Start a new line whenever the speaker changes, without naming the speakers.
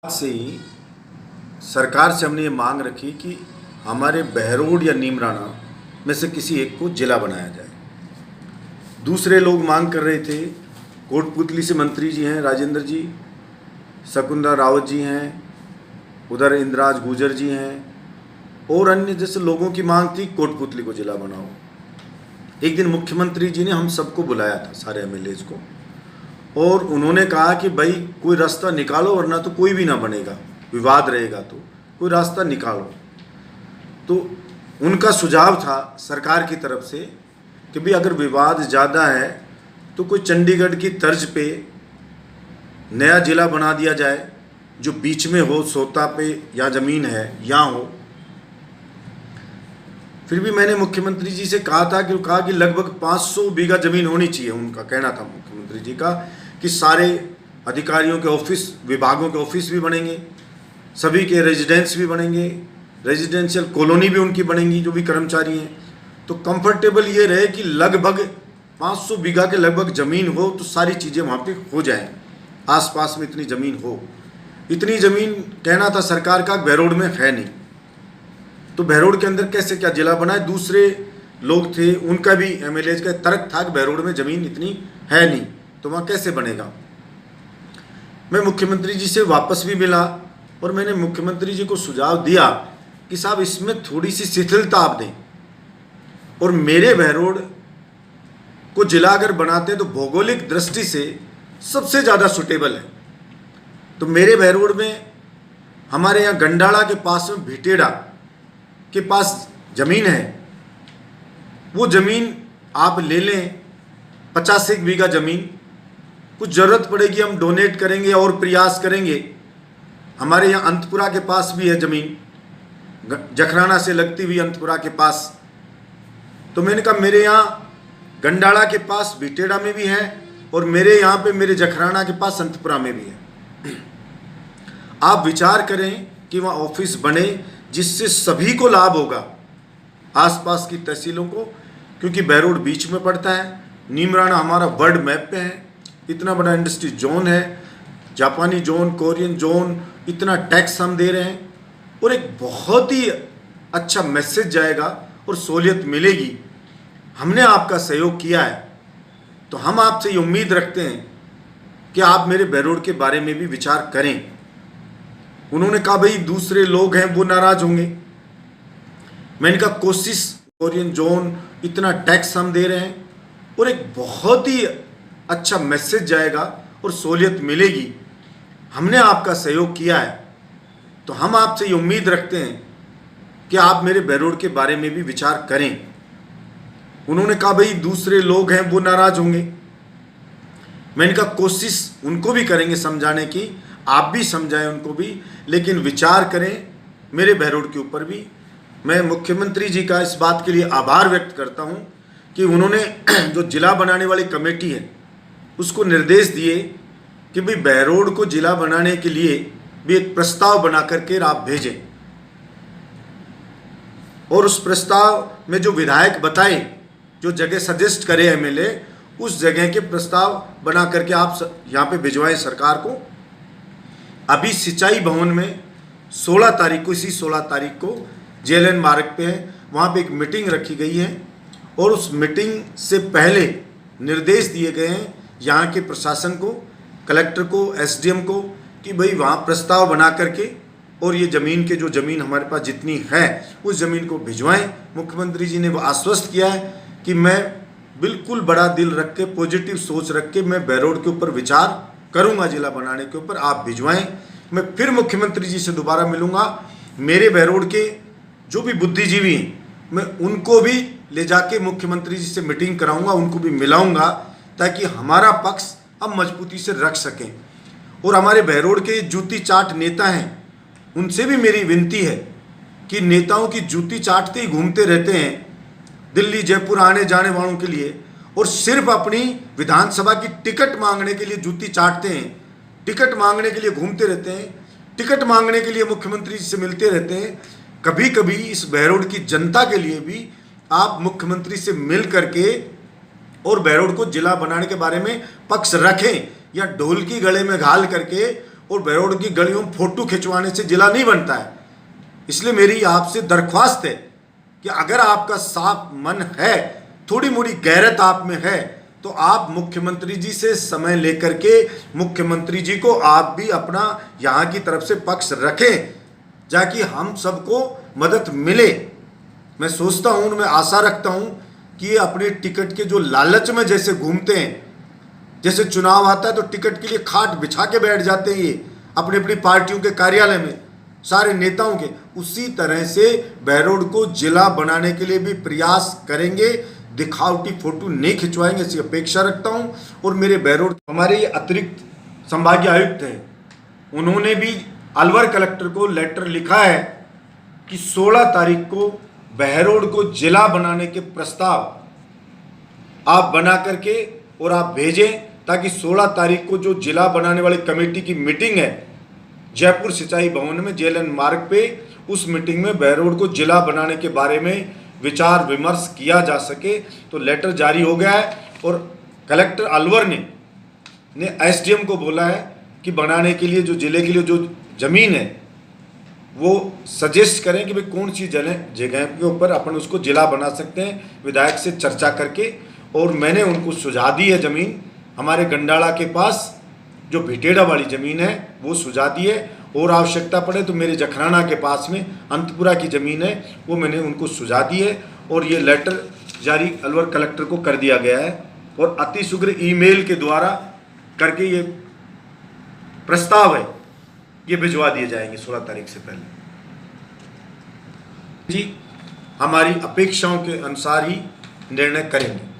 से ही सरकार से हमने ये मांग रखी कि हमारे बहरोड या नीमराना में से किसी एक को जिला बनाया जाए। दूसरे लोग मांग कर रहे थे, कोटपुतली से मंत्री जी हैं राजेंद्र जी, शकुंतला रावत जी हैं, उधर इंद्राज गुर्जर जी हैं और अन्य जैसे लोगों की मांग थी कोटपुतली को जिला बनाओ। एक दिन मुख्यमंत्री जी ने हम सबको बुलाया था, सारे एमएलएज को, और उन्होंने कहा कि भाई कोई रास्ता निकालो वरना तो कोई भी ना बनेगा, विवाद रहेगा तो कोई रास्ता निकालो। तो उनका सुझाव था सरकार की तरफ से कि भाई अगर विवाद ज़्यादा है तो कोई चंडीगढ़ की तर्ज पे नया ज़िला बना दिया जाए जो बीच में हो, सोता पे या ज़मीन है यहाँ हो। फिर भी मैंने मुख्यमंत्री जी से कहा कि लगभग 500 बीघा ज़मीन होनी चाहिए। उनका कहना था मुख्यमंत्री जी का कि सारे अधिकारियों के ऑफिस, विभागों के ऑफिस भी बनेंगे, सभी के रेजिडेंस भी बनेंगे, रेजिडेंशियल कॉलोनी भी उनकी बनेंगी जो भी कर्मचारी हैं। तो कंफर्टेबल ये रहे कि लगभग 500 बीघा के लगभग ज़मीन हो तो सारी चीज़ें वहाँ पे हो जाएं, आसपास में इतनी ज़मीन हो। इतनी ज़मीन कहना था सरकार का बहरोड में है नहीं, तो बहरोड के अंदर कैसे क्या जिला बनाए। दूसरे लोग थे, उनका भी एमएलए का तर्क था कि बहरोड में ज़मीन इतनी है नहीं तो वहाँ कैसे बनेगा। मैं मुख्यमंत्री जी से वापस भी मिला और मैंने मुख्यमंत्री जी को सुझाव दिया कि साहब इसमें थोड़ी सी शिथिलता आप दें, और मेरे बहरोड को जिला अगर बनाते हैं तो भौगोलिक दृष्टि से सबसे ज़्यादा सुटेबल है। तो मेरे बहरोड में हमारे यहाँ गंडाला के पास में भिटेड़ा के पास ज़मीन है, वो ज़मीन आप ले लें, 50 बीघा ज़मीन, कुछ ज़रूरत पड़ेगी हम डोनेट करेंगे और प्रयास करेंगे। हमारे यहाँ अंतपुरा के पास भी है ज़मीन, जखराना से लगती हुई अंतपुरा के पास। तो मैंने कहा मेरे यहाँ गंडाला के पास भिटेड़ा में भी है और मेरे यहाँ पे मेरे जखराना के पास अंतपुरा में भी है। आप विचार करें कि वहाँ ऑफिस बने जिससे सभी को लाभ होगा, आसपास की तहसीलों को, क्योंकि बहरोड बीच में पड़ता है। नीमराना हमारा वर्ल्ड मैप पे है, इतना बड़ा इंडस्ट्री जोन है, जापानी जोन, कोरियन जोन, इतना टैक्स हम दे रहे हैं और एक बहुत ही अच्छा मैसेज जाएगा और सहूलियत मिलेगी। हमने आपका सहयोग किया है तो हम आपसे ये उम्मीद रखते हैं कि आप मेरे बहरोड के बारे में भी विचार करें। उन्होंने कहा भाई दूसरे लोग हैं वो नाराज होंगे। मैंने कहा कोशिश, कोरियन जोन, इतना टैक्स हम दे रहे हैं और एक बहुत ही अच्छा मैसेज जाएगा और सहूलियत मिलेगी। हमने आपका सहयोग किया है तो हम आपसे ये उम्मीद रखते हैं कि आप मेरे बहरोड के बारे में भी विचार करें। उन्होंने कहा भाई दूसरे लोग हैं वो नाराज होंगे। मैंने कहा कोशिश उनको भी करेंगे समझाने की, आप भी समझाएं उनको भी, लेकिन विचार करें मेरे बहरोड के ऊपर भी। मैं मुख्यमंत्री जी का इस बात के लिए आभार व्यक्त करता हूं कि उन्होंने जो जिला बनाने वाली कमेटी है उसको निर्देश दिए कि भाई बहरोड को जिला बनाने के लिए भी एक प्रस्ताव बना करके आप भेजें, और उस प्रस्ताव में जो विधायक बताए, जो जगह सजेस्ट करे एमएलए, उस जगह के प्रस्ताव बना करके आप यहाँ पे भिजवाएं सरकार को। अभी सिंचाई भवन में 16 तारीख को, इसी 16 तारीख को जेएलएन मार्ग पे है, वहाँ पे एक मीटिंग रखी गई है और उस मीटिंग से पहले निर्देश दिए गए हैं यहाँ के प्रशासन को, कलेक्टर को, एसडीएम को, कि भाई वहाँ प्रस्ताव बना करके और ये ज़मीन के जो ज़मीन हमारे पास जितनी है उस ज़मीन को भिजवाएं। मुख्यमंत्री जी ने वो आश्वस्त किया है कि मैं बिल्कुल बड़ा दिल रख के, पॉजिटिव सोच रख के मैं बहरोड के ऊपर विचार करूंगा जिला बनाने के ऊपर, आप भिजवाएं। मैं फिर मुख्यमंत्री जी से दोबारा मिलूंगा। मेरे बहरोड के जो भी बुद्धिजीवी हैं मैं उनको भी ले जाके मुख्यमंत्री जी से मीटिंग कराऊंगा, उनको भी मिलाऊंगा, ताकि हमारा पक्ष हम मजबूती से रख सकें। और हमारे बहरोड के जूती चाट नेता हैं, उनसे भी मेरी विनती है कि नेताओं की जूती चाटते ही घूमते रहते हैं दिल्ली जयपुर आने जाने वालों के लिए, और सिर्फ अपनी विधानसभा की टिकट मांगने के लिए जूती चाटते हैं, टिकट मांगने के लिए घूमते रहते हैं, टिकट मांगने के लिए मुख्यमंत्री जी से मिलते रहते हैं। कभी कभी इस बहरोड की जनता के लिए भी आप मुख्यमंत्री से मिल करके और बहरोड को जिला बनाने के बारे में पक्ष रखें, या ढोल की गले में घाल करके और बहरोड की गलियों में फोटो खिंचवाने से जिला नहीं बनता है। इसलिए मेरी आपसे दरख्वास्त है कि अगर आपका साफ मन है, थोड़ी मोड़ी गैरत आप में है, तो आप मुख्यमंत्री जी से समय लेकर के मुख्यमंत्री जी को आप भी अपना यहाँ की तरफ से पक्ष रखें, जाकि हम सबको मदद मिले। मैं सोचता हूँ, मैं आशा रखता हूँ कि ये अपने टिकट के जो लालच में जैसे घूमते हैं, जैसे चुनाव आता है तो टिकट के लिए खाट बिछा के बैठ जाते हैं ये अपनी अपनी पार्टियों के कार्यालय में, सारे नेताओं के, उसी तरह से बहरोड को जिला बनाने के लिए भी प्रयास करेंगे। दिखावटी फोटो नहीं खिंचवाएंगे, ऐसी अपेक्षा रखता हूं। और मेरे बहरोड हमारे ये अतिरिक्त संभागीय आयुक्त हैं, उन्होंने भी अलवर कलेक्टर को लेटर लिखा है कि 16 तारीख को बहरोड को जिला बनाने के प्रस्ताव आप बना करके और आप भेजें, ताकि 16 तारीख को जो जिला बनाने वाली कमेटी की मीटिंग है जयपुर सिंचाई भवन में जेएलएन मार्ग पे, उस मीटिंग में बहरोड को जिला बनाने के बारे में विचार विमर्श किया जा सके। तो लेटर जारी हो गया है और कलेक्टर अलवर ने एसडीएम को बोला है कि बनाने के लिए जो जिले के लिए जो ज़मीन है वो सजेस्ट करें कि भाई कौन सी जगह के ऊपर अपन उसको जिला बना सकते हैं, विधायक से चर्चा करके। और मैंने उनको सुझा दी है ज़मीन हमारे गंडाला के पास जो भिटेड़ा वाली ज़मीन है वो सुझा दी है, और आवश्यकता पड़े तो मेरे जखराना के पास में अंतपुरा की ज़मीन है वो मैंने उनको सुझा दी है। और ये लेटर जारी अलवर कलेक्टर को कर दिया गया है और अतिशीघ्र ईमेल के द्वारा करके ये प्रस्ताव है ये भिजवा दिए जाएंगे 16 तारीख से पहले। जी हमारी अपेक्षाओं के अनुसार ही निर्णय करेंगे।